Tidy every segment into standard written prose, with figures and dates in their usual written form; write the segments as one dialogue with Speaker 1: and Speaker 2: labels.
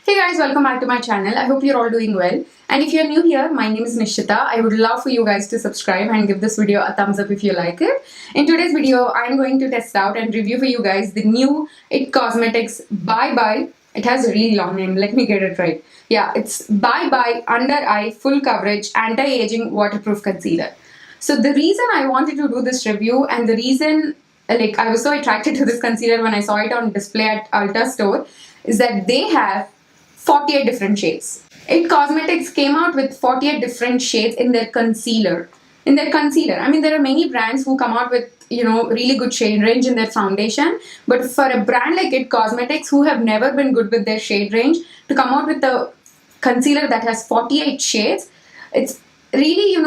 Speaker 1: Hey guys, welcome back to my channel. I hope you're all doing well. And if you're new here, my name is Nishita. I would love for you guys to subscribe and give this video a thumbs up if you like it. In today's video, I'm going to test out and review for you guys the new IT Cosmetics Bye Bye. It has a really long name. Let me get it right. Yeah, it's Bye Bye Under Eye Full Coverage Anti-Aging Waterproof Concealer. So the reason I wanted to do this review and the reason I was so attracted to this concealer when I saw it on display at Ulta store is that they have 48 different shades. IT Cosmetics came out with 48 different shades in their concealer. I mean, there are many brands who come out with, really good shade range in their foundation. But for a brand like IT Cosmetics, who have never been good with their shade range, to come out with a concealer that has 48 shades, it's really,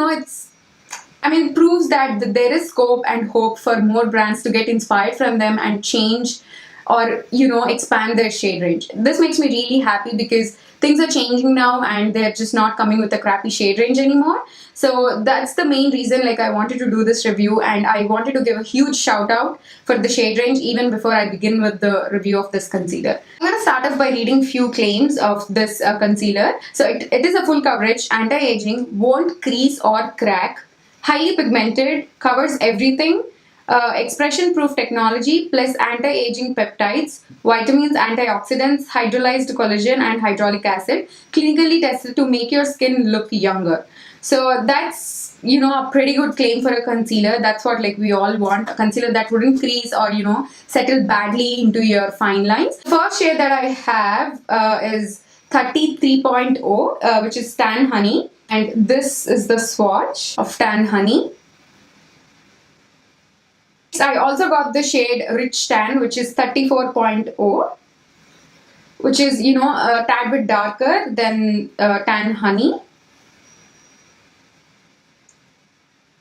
Speaker 1: proves that there is scope and hope for more brands to get inspired from them and change or expand their shade range. This makes me really happy because things are changing now and they're just not coming with a crappy shade range anymore. So that's the main reason I wanted to do this review, and I wanted to give a huge shout out for the shade range even before I begin with the review of this concealer. I'm going to start off by reading few claims of this concealer. So it is a full coverage, anti-aging, won't crease or crack, highly pigmented, covers everything, expression-proof technology plus anti-aging peptides, vitamins, antioxidants, hydrolyzed collagen and hyaluronic acid, clinically tested to make your skin look younger. So that's, a pretty good claim for a concealer. That's what we all want, a concealer that wouldn't crease or, settle badly into your fine lines. The first shade that I have is 33.0, which is Tan Honey. And this is the swatch of Tan Honey. I also got the shade Rich Tan, which is 34.0, which is, a tad bit darker than Tan Honey.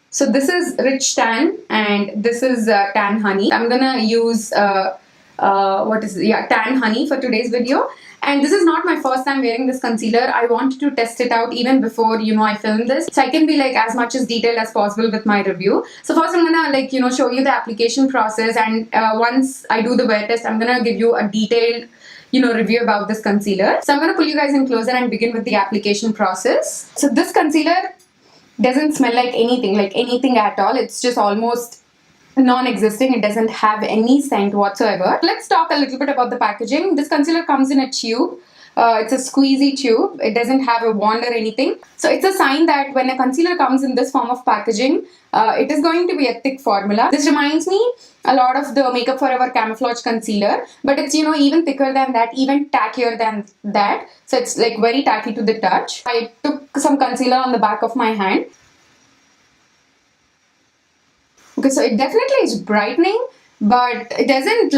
Speaker 1: So this is Rich Tan and this is Tan Honey. I'm gonna use Tan Honey for today's video. And this is not my first time wearing this concealer. I wanted to test it out even before, I filmed this. So I can be as much as detailed as possible with my review. So first I'm gonna show you the application process, and once I do the wear test, I'm gonna give you a detailed review about this concealer. So I'm gonna pull you guys in closer and begin with the application process. So this concealer doesn't smell like anything at all. It's just almost non-existing. It doesn't have any scent whatsoever. Let's talk a little bit about the packaging. This concealer comes in a tube. It's a squeezy tube. It doesn't have a wand or anything. So it's a sign that when a concealer comes in this form of packaging, it is going to be a thick formula. This reminds me a lot of the Makeup Forever Camouflage Concealer, but it's even thicker than that, even tackier than that. So it's very tacky to the touch. I took some concealer on the back of my hand. Okay, so it definitely is brightening, but it doesn't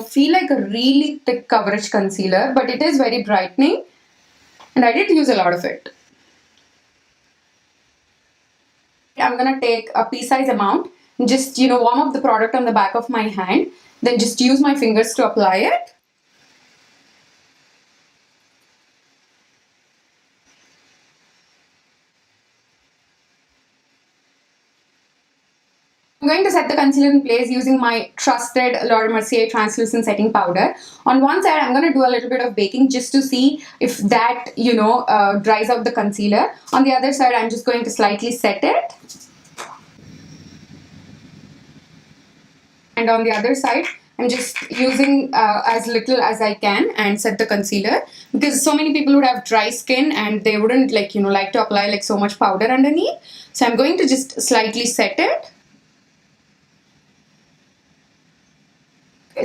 Speaker 1: feel like a really thick coverage concealer, but it is very brightening, and I did use a lot of it. I'm gonna take a pea-size amount and just warm up the product on the back of my hand, then just use my fingers to apply it. I'm going to set the concealer in place using my trusted Laura Mercier translucent setting powder. On one side, I'm going to do a little bit of baking just to see if that, dries out the concealer. On the other side, I'm just going to slightly set it. And on the other side, I'm just using as little as I can and set the concealer, because so many people would have dry skin and they wouldn't like to apply so much powder underneath. So I'm going to just slightly set it.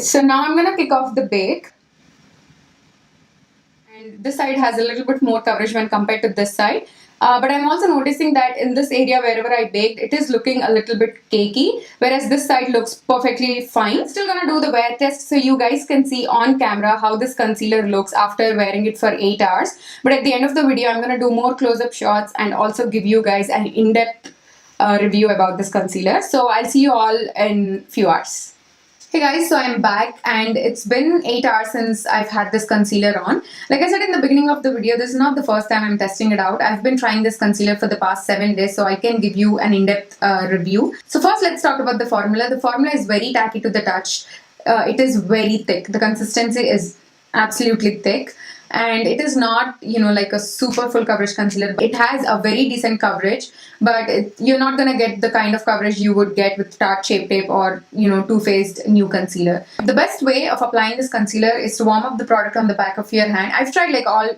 Speaker 1: So now I'm going to kick off the bake, and this side has a little bit more coverage when compared to this side, but I'm also noticing that in this area wherever I baked, it is looking a little bit cakey, whereas this side looks perfectly fine. Still going to do the wear test so you guys can see on camera how this concealer looks after wearing it for 8 hours, but at the end of the video I'm going to do more close-up shots and also give you guys an in-depth review about this concealer. So I'll see you all in few hours. Hey guys, so I'm back and it's been 8 hours since I've had this concealer on. Like I said in the beginning of the video, this is not the first time I'm testing it out. I've been trying this concealer for the past 7 days, so I can give you an in-depth review. So first let's talk about the formula. The formula is very tacky to the touch. It is very thick. The consistency is absolutely thick. And it is not, like a super full coverage concealer. It has a very decent coverage, but you're not gonna get the kind of coverage you would get with Tarte Shape Tape or, Too Faced New Concealer. The best way of applying this concealer is to warm up the product on the back of your hand. I've tried like all,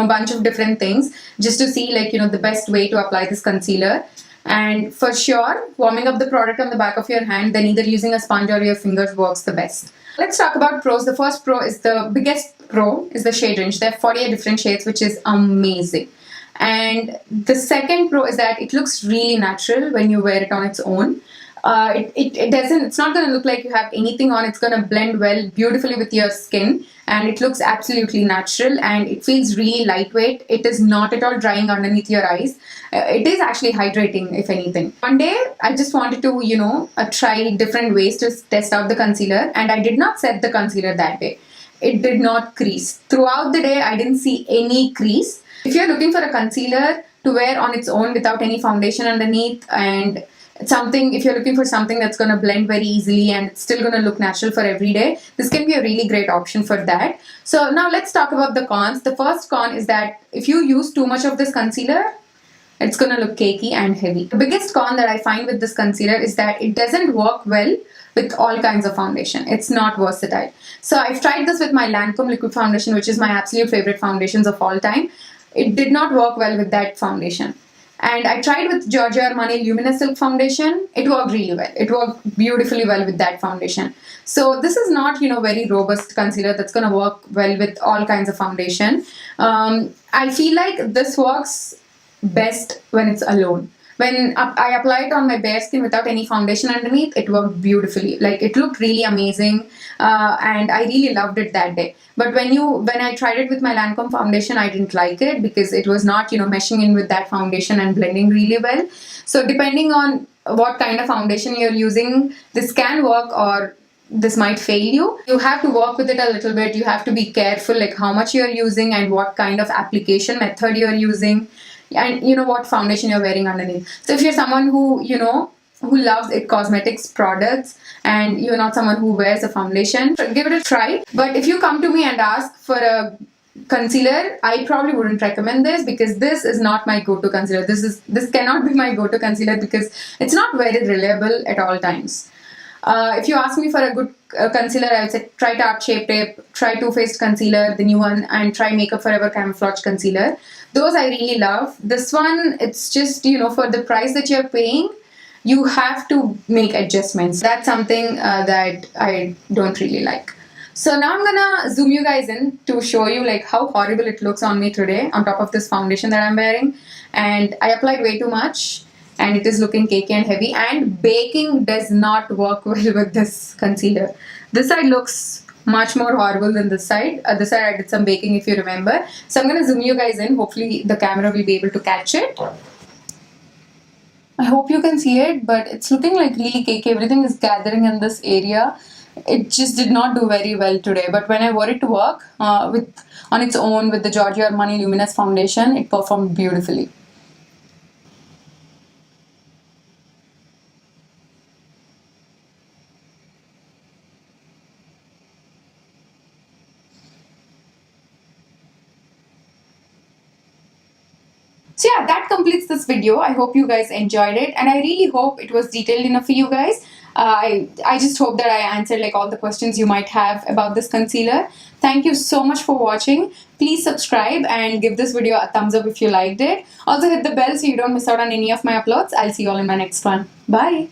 Speaker 1: bunch of different things just to see like, the best way to apply this concealer. And for sure, warming up the product on the back of your hand, then either using a sponge or your fingers works the best. Let's talk about pros. The first pro is the biggest pro is the shade range. There are 48 different shades, which is amazing. And the second pro is that it looks really natural when you wear it on its own. It's not going to look like you have anything on. It's going to blend well, beautifully with your skin, and it looks absolutely natural, and it feels really lightweight. It is not at all drying underneath your eyes. It is actually hydrating, if anything. One day, I just wanted to, try different ways to test out the concealer, and I did not set the concealer that day. It did not crease. Throughout the day, I didn't see any crease. If you're looking for a concealer to wear on its own without any foundation underneath, and if you're looking for something that's going to blend very easily and it's still going to look natural for every day, this can be a really great option for that. So now let's talk about the cons. The first con is that if you use too much of this concealer, it's going to look cakey and heavy. The biggest con that I find with this concealer is that it doesn't work well with all kinds of foundation. It's not versatile. So I've tried this with my Lancome liquid foundation, which is my absolute favorite foundations of all time. It did not work well with that foundation. And I tried with Giorgio Armani Luminous Silk Foundation. It worked really well. It worked beautifully well with that foundation. So this is not, very robust concealer that's going to work well with all kinds of foundation. I feel like this works best when it's alone. When I applied it on my bare skin without any foundation underneath, it worked beautifully. Like, it looked really amazing, and I really loved it that day. But when I tried it with my Lancome foundation, I didn't like it because it was not, meshing in with that foundation and blending really well. So depending on what kind of foundation you're using, this can work or this might fail you. You have to work with it a little bit. You have to be careful, like how much you're using and what kind of application method you're using, and what foundation you're wearing underneath. So if you're someone who loves IT Cosmetics products and you're not someone who wears a foundation, give it a try. But if you come to me and ask for a concealer, I probably wouldn't recommend this because this is not my go-to concealer. This cannot be my go-to concealer because it's not very reliable at all times. If you ask me for a good concealer, I would say try Tarte Shape Tape, try Too Faced Concealer, the new one, and try Makeup Forever Camouflage Concealer. Those I really love. This one, it's just, for the price that you're paying, you have to make adjustments. That's something that I don't really like. So now I'm gonna zoom you guys in to show you like how horrible it looks on me today on top of this foundation that I'm wearing. And I applied way too much and it is looking cakey and heavy, and baking does not work well with this concealer. This side looks much more horrible than this side. This side I did some baking, if you remember. So I'm gonna zoom you guys in. Hopefully the camera will be able to catch it. I hope you can see it, but it's looking like really cakey. Everything is gathering in this area. It just did not do very well today. But when I wore it to work on its own with the Giorgio Armani Luminous Foundation, it performed beautifully. So yeah, that completes this video. I hope you guys enjoyed it, and I really hope it was detailed enough for you guys. I just hope that I answered like all the questions you might have about this concealer. Thank you so much for watching. Please subscribe and give this video a thumbs up if you liked it. Also hit the bell so you don't miss out on any of my uploads. I'll see you all in my next one. Bye.